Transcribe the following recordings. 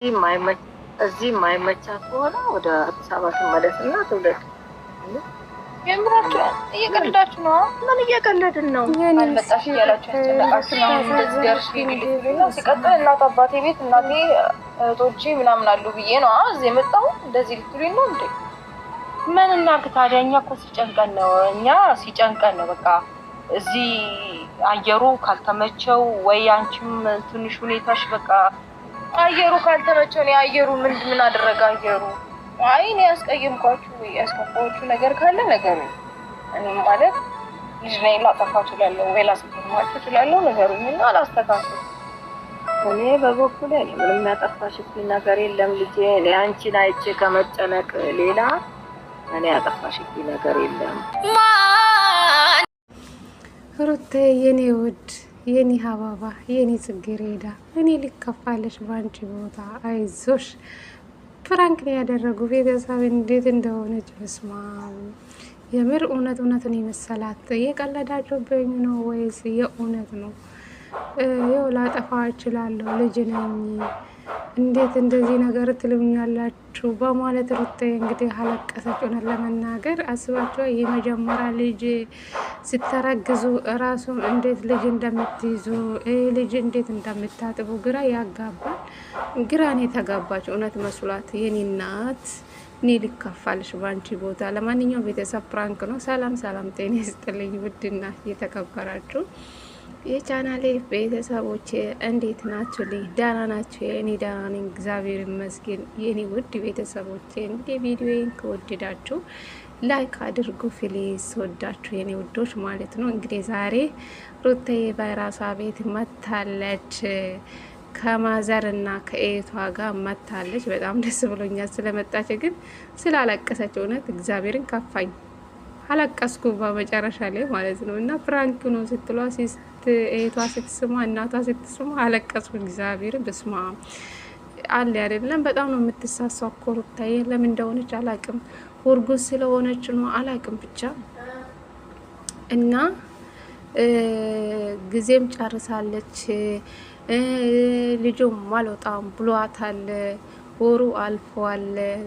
እዚህ ማይመቻ ከሆነ ወደ አዲስ አበባ ትመለስና ትውለድ። የምራችሁ እየቀለዳችሁ ነው? ምን እየቀለድን ነው? አልመጣሽ እያላችሁ ያስጨነቃችሁ ነው። እንደዚህ ደርሽ ሲቀጥል እናት አባቴ ቤት እናቴ እህቶቼ ምናምን አሉ ብዬ ነው እዚህ የመጣሁ። እንደዚህ ልትሉኝ ነው እንዴ? ምን እናድርግ ታዲያ? እኛ እኮ ሲጨንቀን ነው በቃ እዚህ አየሩ ካልተመቸው ወይ አንቺም ትንሽ ሁኔታሽ በቃ አየሩ ካልተመቸው ነው። አየሩ ምን አደረገ አየሩ? አይ እኔ ያስቀየምኳችሁ ያስከፋችሁ ነገር ካለ ነገሩ እኔ ማለት ልጅ ነኝ ላጠፋችሁ እላለሁ ወይ ላስቀየማችሁ እላለሁ። ነገሩኝና አላስተካክሉ። እኔ በበኩሌ ምንም ያጠፋሽብኝ ነገር የለም ልጄ። እኔ አንቺን አይቼ ከመጨነቅ ሌላ እኔ ያጠፋሽብኝ ነገር የለም። ሩቴ የኔ ውድ የኔ ሀባባ የኔ ጽጌረዳ እኔ ልከፋለሽ ባንቺ ቦታ አይዞሽ። ፍራንክ ነው ያደረጉ ቤተሰብ እንዴት እንደሆነች በስማ የምር እውነቱን የመሰላት የቀለዳችሁብኝ ነው ወይስ የእውነት ነው? ይኸው ላጠፋ እችላለሁ ልጅ ነኝ እንዴት እንደዚህ ነገር ትሉኛላችሁ በማለት ሩቴ እንግዲህ አለቀሰች። እውነት ለመናገር አስባችሁ የመጀመሪያ ልጅ ስተረግዙ እራሱ እንዴት ልጅ እንደምትይዙ ልጅ እንዴት እንደምታጥቡ ግራ ያጋባል። ግራኔ ተጋባች እውነት መስሏት የኔ እናት። እኔ ልከፋልሽ ባንቺ ቦታ። ለማንኛውም ቤተሰብ ፕራንክ ነው። ሰላም ጤና ይስጥልኝ ውድና የተከበራችሁ የቻናሌ ቤተሰቦቼ እንዴት ናችሁ? ደህና ናችሁ? የኔ ደህና ነኝ እግዚአብሔር ይመስገን። የኔ ውድ ቤተሰቦቼ እንግዲህ ቪዲዮዬን ከወደዳችሁ ላይክ አድርጉ ፕሊዝ። ወዳችሁ የኔ ውዶች ማለት ነው። እንግዲህ ዛሬ ሩታዬ በራሷ ቤት መታለች። ከማዘርና ከኤቷ ጋር መታለች። በጣም ደስ ብሎኛል ስለመጣች። ግን ስላለቀሰች እውነት እግዚአብሔርን ከፋኝ። አለቀስኩ በመጨረሻ ላይ ማለት ነው። እና ፍራንክ ነው ስትሏ ኤቷ ስትስማ እናቷ ስትስማ አለቀስኩ። እግዚአብሔር በስማ አለ አይደለም። በጣም ነው የምትሳሳው እኮ ሩታዬ። ለምን እንደሆነች አላቅም። ውርጉዝ ስለሆነች ነው አላቅም ብቻ። እና ጊዜም ጨርሳለች። ልጁም አልወጣም ብሏታል። ወሩ አልፏል።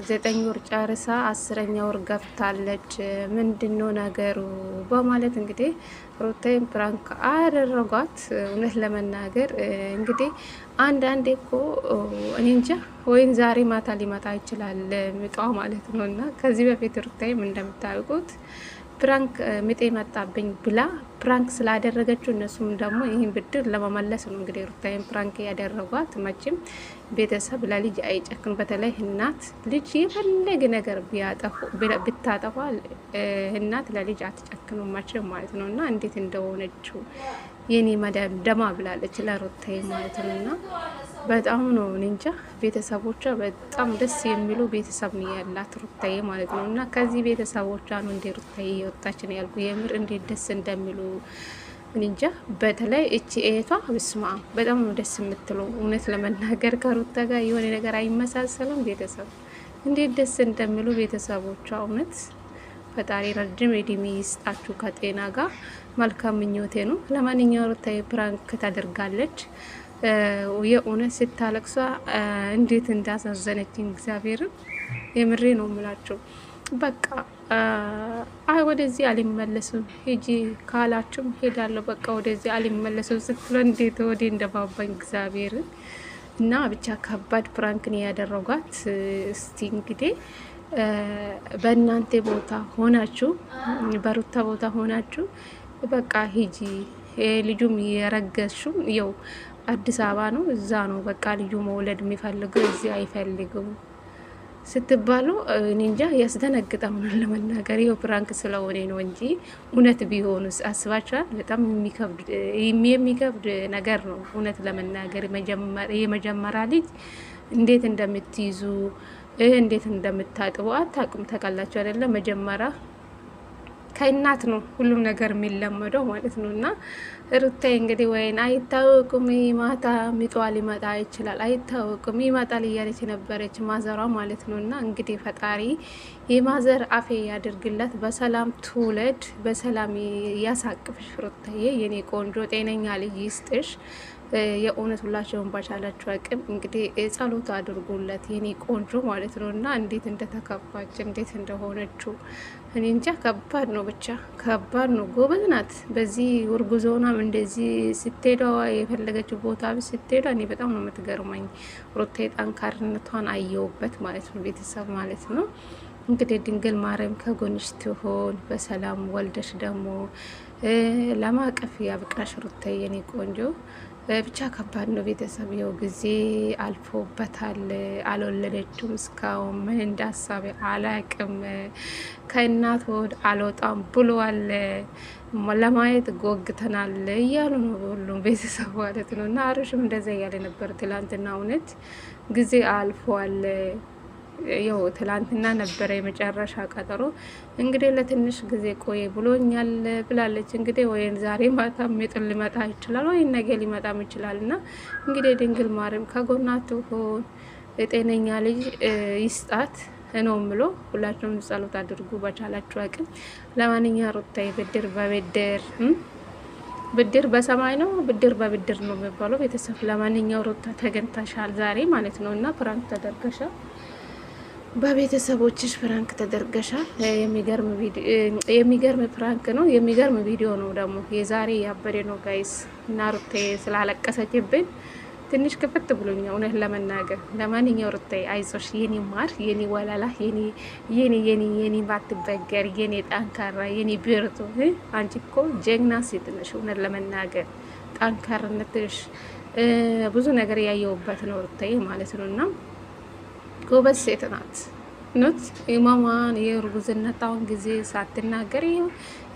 9 ወር ጨርሳ 10ኛ ወር ገብታለች። ምንድነው ነገሩ በማለት እንግዲህ ሩታዬን ፕራንክ አደረጓት። እውነት ለመናገር እንግዲህ አንዳንዴ እኮ እኔ እንጃ ወይን ዛሬ ማታ ሊመጣ ይችላል ምጧ ማለት ነው። እና ከዚህ በፊት ሩታዬም እንደምታውቁት ፕራንክ ምጤ መጣብኝ ብላ ፕራንክ ስላደረገችው እነሱም ደግሞ ይህን ብድር ለመመለስ ነው እንግዲህ ሩታዬን ፕራንክ ያደረጓት። መቼም ቤተሰብ ለልጅ አይጨክን። በተለይ እናት ልጅ የፈለገ ነገር ብታጠፋ እናት ለልጅ አትጨክኑም መቼም ማለት ነው። እና እንዴት እንደሆነችው የኔ መዳም ደማ ብላለች ለሩታዬ ማለት ነው። እና በጣም ነው እንጃ ቤተሰቦቿ በጣም ደስ የሚሉ ቤተሰብ ነው ያላት ሩታዬ ማለት ነው። እና ከዚህ ቤተሰቦቿ ነው እንደ ሩታዬ የወጣች ነው ያልኩ። የምር እንዴት ደስ እንደሚሉ እንጃ። በተለይ እቺ ኤቷ ብስማ በጣም ነው ደስ የምትለው እውነት ለመናገር ከሩታ ጋር የሆነ ነገር አይመሳሰሉም። ቤተሰብ እንዴት ደስ እንደሚሉ ቤተሰቦቿ እውነት ፈጣሪ ረጅም እድሜ ይስጣችሁ ከጤና ጋር መልካም ምኞቴ ነው። ለማንኛውም ሩታዬ ፕራንክ ታደርጋለች። የእውነት ስታለቅሷ እንዴት እንዳሳዘነችኝ እግዚአብሔርን የምሬ ነው የምላቸው። በቃ ወደዚህ አልመለስም ሂጂ ካላችሁም ሄዳለሁ በቃ ወደዚህ አልመለስም ስትል እንዴት ወደ እንደባባኝ እግዚአብሔርን። እና ብቻ ከባድ ፕራንክ ነው ያደረጓት። እስቲ እንግዲህ በእናንተ ቦታ ሆናችሁ በሩታ ቦታ ሆናችሁ በቃ ሂጂ ልጁም የረገዝሽው ይው አዲስ አበባ ነው እዛ ነው በቃ ልጁ መውለድ የሚፈልገው እዚህ አይፈልግም ስትባሉ እኔ እንጃ ያስደነግጣል ለመናገር። ይው ፕራንክ ስለሆነ ነው እንጂ እውነት ቢሆንስ አስባችኋል? በጣም የሚከብድ ነገር ነው እውነት ለመናገር። የመጀመሪያ ልጅ እንዴት እንደምትይዙ እንዴት እንደምታጥቡ አታውቁም። ተቀላችሁ አይደለም? መጀመሪያ ከእናት ነው ሁሉም ነገር የሚለመደው ማለት ነው። እና ሩታዬ እንግዲህ ወይን አይታወቅም ማታ ሚጧ ሊመጣ ይችላል አይታወቅም ይመጣል እያለች ነበረች ማዘሯ ማለት ነው። እና እንግዲህ ፈጣሪ የማዘር አፌ ያድርግላት፣ በሰላም ትውለድ፣ በሰላም ያሳቅፍሽ ሩታዬ የኔ ቆንጆ ጤነኛ ልጅ ይስጥሽ። የእውነት ሁላቸውን ባቻላችሁ አቅም እንግዲህ ጸሎት አድርጉለት የኔ ቆንጆ ማለት ነው። እና እንዴት እንደተከፋች እንዴት እንደሆነችው እኔ እንጃ። ከባድ ነው፣ ብቻ ከባድ ነው። ጎበዝ ናት። በዚህ ውርጉዞናም እንደዚህ ስትሄዳ የፈለገችው ቦታ ስትሄዳ እኔ በጣም ነው የምትገርመኝ። ሩታ ጠንካርነቷን አየውበት ማለት ነው፣ ቤተሰብ ማለት ነው። እንግዲህ ድንግል ማርያም ከጎንሽ ትሆን፣ በሰላም ወልደሽ ደግሞ ለማቀፍ ያብቃሽ ሩታዬ የኔ ቆንጆ። ብቻ ከባድ ነው ቤተሰብ። የው ጊዜ አልፎበታል። አልወለደችም እስካሁን። ምን እንዳሳበ አላቅም። ከእናት ወድ አልወጣም ብሏል። ለማየት ጎግተናል እያሉ ነው ሁሉም ቤተሰብ ማለት ነው። እና አብርሽም እንደዛ እያለ ነበር ትላንትና። እውነት ጊዜ አልፏል። ያው ትላንትና ነበረ የመጨረሻ ቀጠሮ። እንግዲህ ለትንሽ ጊዜ ቆይ ብሎኛል ብላለች። እንግዲህ ወይ ዛሬ ማታ ምጥል ሊመጣ ይችላል ወይ ነገ ሊመጣም ይችላል። እና እንግዲህ ድንግል ማርያም ከጎና ትሆን፣ የጤነኛ ልጅ ይስጣት ነው ምሎ። ሁላችሁም ጸሎት አድርጉ በቻላችሁ አቅም። ለማንኛውም ሩታዬ ብድር በብድር ብድር በሰማይ ነው፣ ብድር በብድር ነው የሚባለው ቤተሰብ። ለማንኛውም ሩታ ተገንታሻል ዛሬ ማለት ነው። እና ፕራንክ ተደርገሻል፣ በቤተሰቦችሽ ፕራንክ ተደርገሻል። የሚገርም ፕራንክ ነው፣ የሚገርም ቪዲዮ ነው ደግሞ የዛሬ ያበደ ነው ጋይስ። እና ሩታዬ ስላለቀሰችብን ትንሽ ክፍት ብሎኛ እውነት ለመናገር። ለማንኛው ሩታዬ አይዞሽ የኔ ማር፣ የኔ ወላላ፣ የኔ ባትበገር፣ የኔ ጠንካራ፣ የኔ ብርቱ። አንቺ እኮ ጀግና ሴት ነሽ እውነት ለመናገር። ጠንካርነትሽ ብዙ ነገር ያየውበት ነው ሩታዬ ማለት ነው። እና ጎበዝ ሴት ናት ኖት የማማን የእርጉዝነታውን ጊዜ ሳትናገር ይኸው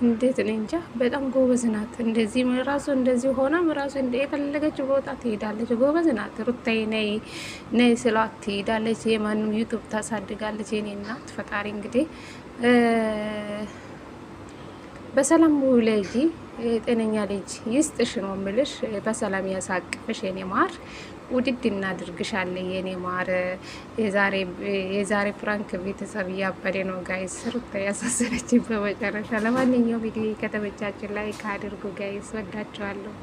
እንዴት እኔ እንጃ። በጣም ጎበዝ ናት። እንደዚህ ራሱ እንደዚህ ሆናም ራሱ የፈለገች ቦታ ትሄዳለች። ጎበዝ ናት ሩታዬ። ነይ ስላት ትሄዳለች። የማንም ዩቱብ ታሳድጋለች። የኔ እናት ፈጣሪ እንግዲህ በሰላም ውለጂ፣ ጤነኛ ልጅ ይስጥሽ ነው ምልሽ። በሰላም ያሳቅፍሽ የኔ ማር። ውድድ እናድርግሻለን የኔ ማር። የዛሬ ፍራንክ ቤተሰብ እያበደ ነው ጋይስ። ሩታ ያሳሰረችን በመጨረሻ። ለማንኛውም ቪዲዮ ከተመቻችን ላይ ካድርጉ ጋይስ። ወዳችኋለሁ።